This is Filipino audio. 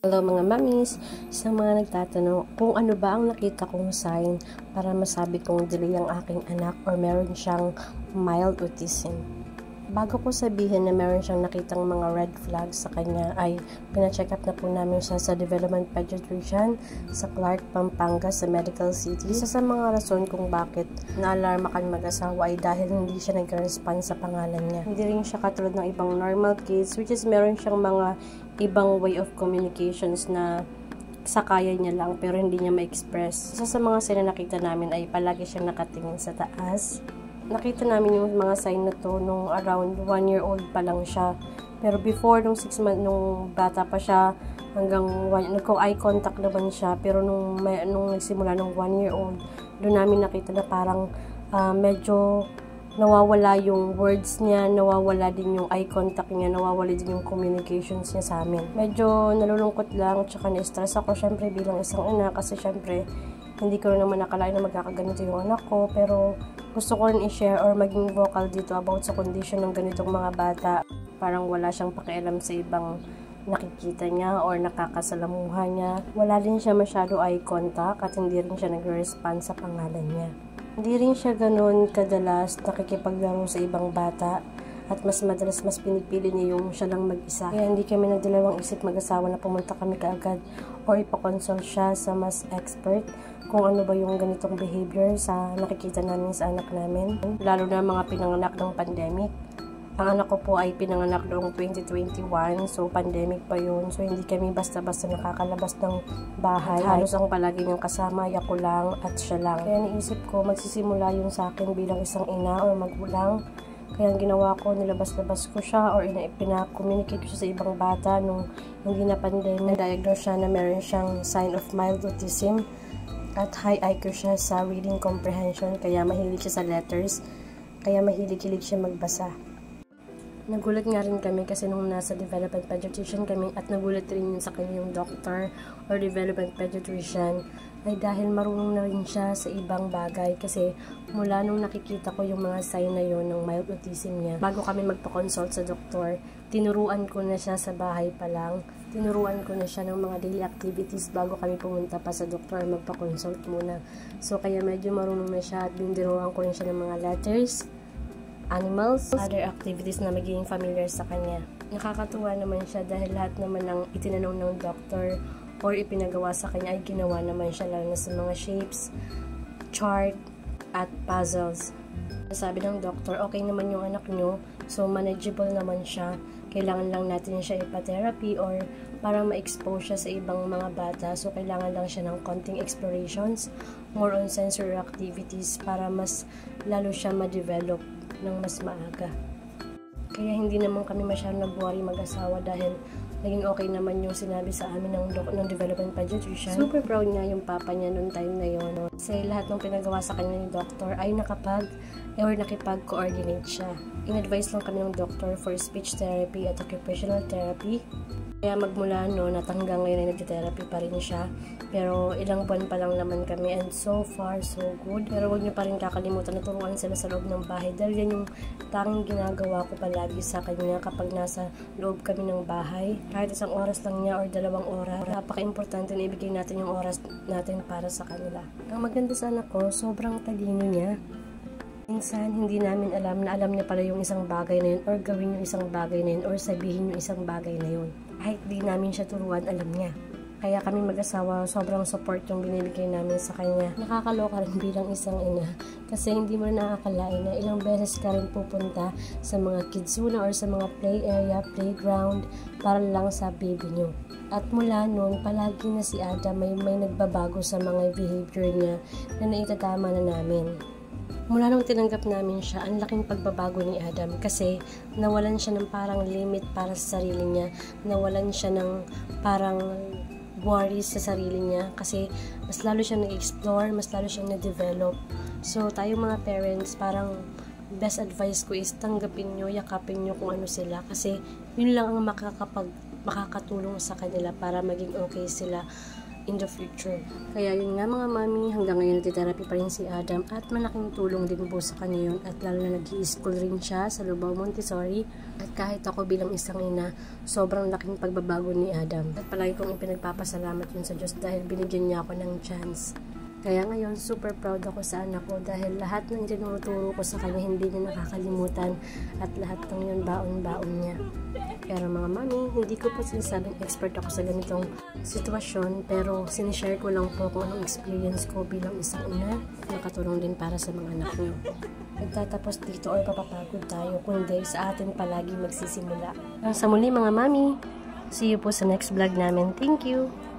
Hello mga mamis, sa mga nagtatanong kung ano ba ang nakita kong sign para masabi kong delay ang aking anak or meron siyang mild autism. Bago ko sabihin na meron siyang nakitang mga red flags sa kanya ay pina-check up na po namin siya sa development pediatrician sa Clark, Pampanga sa Medical City. Isa sa mga rason kung bakit na-alarma kami mag-asawa ay dahil hindi siya nag-respond sa pangalan niya. Hindi rin siya katulad ng ibang normal kids which is meron siyang mga ibang way of communications na sa kaya niya lang pero hindi niya ma-express. Isa sa mga sign na nakita namin ay palagi siyang nakatingin sa taas. Nakita namin yung mga sign na to nung around 1 year old pa lang siya. Pero before, nung 6 months, nung bata pa siya, hanggang nagko-eye contact naman siya. Pero nung nagsimula nung 1 year old, doon namin nakita na parang medyo nawawala yung words niya, nawawala din yung eye contact niya, nawawala din yung communications niya sa amin. Medyo nalulungkot lang, tsaka na-stress ako syempre bilang isang ina kasi syempre hindi ko naman nakalain na magkakaganito yung anak ko, pero gusto ko rin i-share or maging vocal dito about sa condition ng ganitong mga bata. Parang wala siyang pakialam sa ibang nakikita niya or nakakasalamuha niya. Wala din siya masyado eye contact at hindi rin siya nagre-respond sa pangalan niya. Hindi rin siya ganun kadalas nakikipaglaro sa ibang bata at mas pinipili niya yung siya lang mag-isa. Kaya hindi kami nagdalawang isip mag-asawa na pumunta kami kaagad or ipakonsult siya sa mas expert kung ano ba yung ganitong behavior sa nakikita namin sa anak namin. Lalo na mga pinanganak ng pandemic. Ang anak ko po ay pinanganak noong 2021, so pandemic pa yun. So hindi kami basta-basta nakakalabas ng bahay. Halos ang palagi niyang kasama, ako lang at siya lang. Kaya naisip ko, magsisimula yun sa akin bilang isang ina or magulang. Kaya ang ginawa ko, nilabas-labas ko siya or pina-communicate ko siya sa ibang bata nung hindi na pandemic. Na-diagnose siya na meron siyang sign of mild autism at high IQ siya sa reading comprehension, kaya mahilig siya sa letters, kaya mahilig-hilig siya magbasa. Nagulat nga rin kami kasi nung nasa development pediatrician kami at nagulat rin yun sa kanyang doctor or development pediatrician ay dahil marunong na rin siya sa ibang bagay kasi mula nung nakikita ko yung mga sign na yun ng mild autism niya, bago kami magpa-consult sa doktor, tinuruan ko na siya sa bahay pa lang. Tinuruan ko na siya ng mga daily activities bago kami pumunta pa sa doktor magpa-consult muna. So kaya medyo marunong na siya at bindiruan ko rin siya ng mga letters, animals, other activities na magiging familiar sa kanya. Nakakatuwa naman siya dahil lahat naman ng itinanong ng doctor or ipinagawa sa kanya ay ginawa naman siya, lalo na sa mga shapes, chart, at puzzles. Sabi ng doctor, okay naman yung anak nyo, so manageable naman siya. Kailangan lang natin siya ipa-therapy or para ma-expose siya sa ibang mga bata. So, kailangan lang siya ng konting explorations, more on sensory activities para mas lalo siya ma-develop ng mas maaga. Kaya hindi naman kami masyadong nag-worry mag-asawa dahil naging okay naman yung sinabi sa amin ng development pediatrician. Super proud nga yung papa niya noong time na yun. Kasi lahat ng pinagawa sa kanya ni doctor ay nakipag-coordinate siya. In-advise lang kami ng doctor for speech therapy at occupational therapy. Kaya magmula noon at hanggang ngayon ay nag-therapy pa rin siya. Pero ilang buwan pa lang naman kami and so far so good. Pero huwag niyo pa rin kakalimutan na turuan sila sa loob ng bahay dahil yan yung tanging ginagawa ko palagi sa kanya kapag nasa loob kami ng bahay. Kahit 1 oras lang niya or 2 oras, napaka-importante na ibigay natin yung oras natin para sa kanila. Ang maganda sa anak ko, sobrang talino niya. Minsan, hindi namin alam na alam niya pala yung isang bagay na yun or gawin yung isang bagay na yun or sabihin yung isang bagay na yun. Kahit di namin siya turuan, alam niya. Kaya kami mag-asawa, sobrang support yung binibigay namin sa kanya. Nakakaloka rin bilang isang ina kasi hindi mo na nakakalain na ilang beses ka rin pupunta sa mga kidzuna or sa mga play area, playground para lang sa baby niyo. At mula noon, palagi na si Adam may nagbabago sa mga behavior niya na naitatama na namin. Mula nung tinanggap namin siya, ang laking pagbabago ni Adam kasi nawalan siya ng parang limit para sa sarili niya, nawalan siya ng parang worries sa sarili niya kasi mas lalo siyang nag-explore, mas lalo siyang nag-develop. So, tayong mga parents, parang best advice ko is tanggapin nyo, yakapin nyo kung ano sila kasi yun lang ang makakatulong sa kanila para maging okay sila in the future. Kaya yun nga mga mami, hanggang ngayon nagtitherapy pa rin si Adam at malaking tulong din po sa kanya yun at lalo na nag-i-school rin siya sa Lubao Montessori at kahit ako bilang isang ina, sobrang laking pagbabago ni Adam at palagi kong ipinagpapasalamat yun sa Diyos dahil binigyan niya ako ng chance. Kaya ngayon, super proud ako sa anak ko dahil lahat ng tinuturo ko sa kanya hindi niya nakakalimutan at lahat ng yun baon-baon niya. Pero mga mami, hindi ko po sinasabing expert ako sa ganitong sitwasyon pero sinishare ko lang po kung anong experience ko bilang isang ina at nakatulong din para sa mga anak niyo. Nagtatapos dito or papapagod tayo kundi sa atin palagi magsisimula. Sa muli mga mami, see you po sa next vlog namin. Thank you!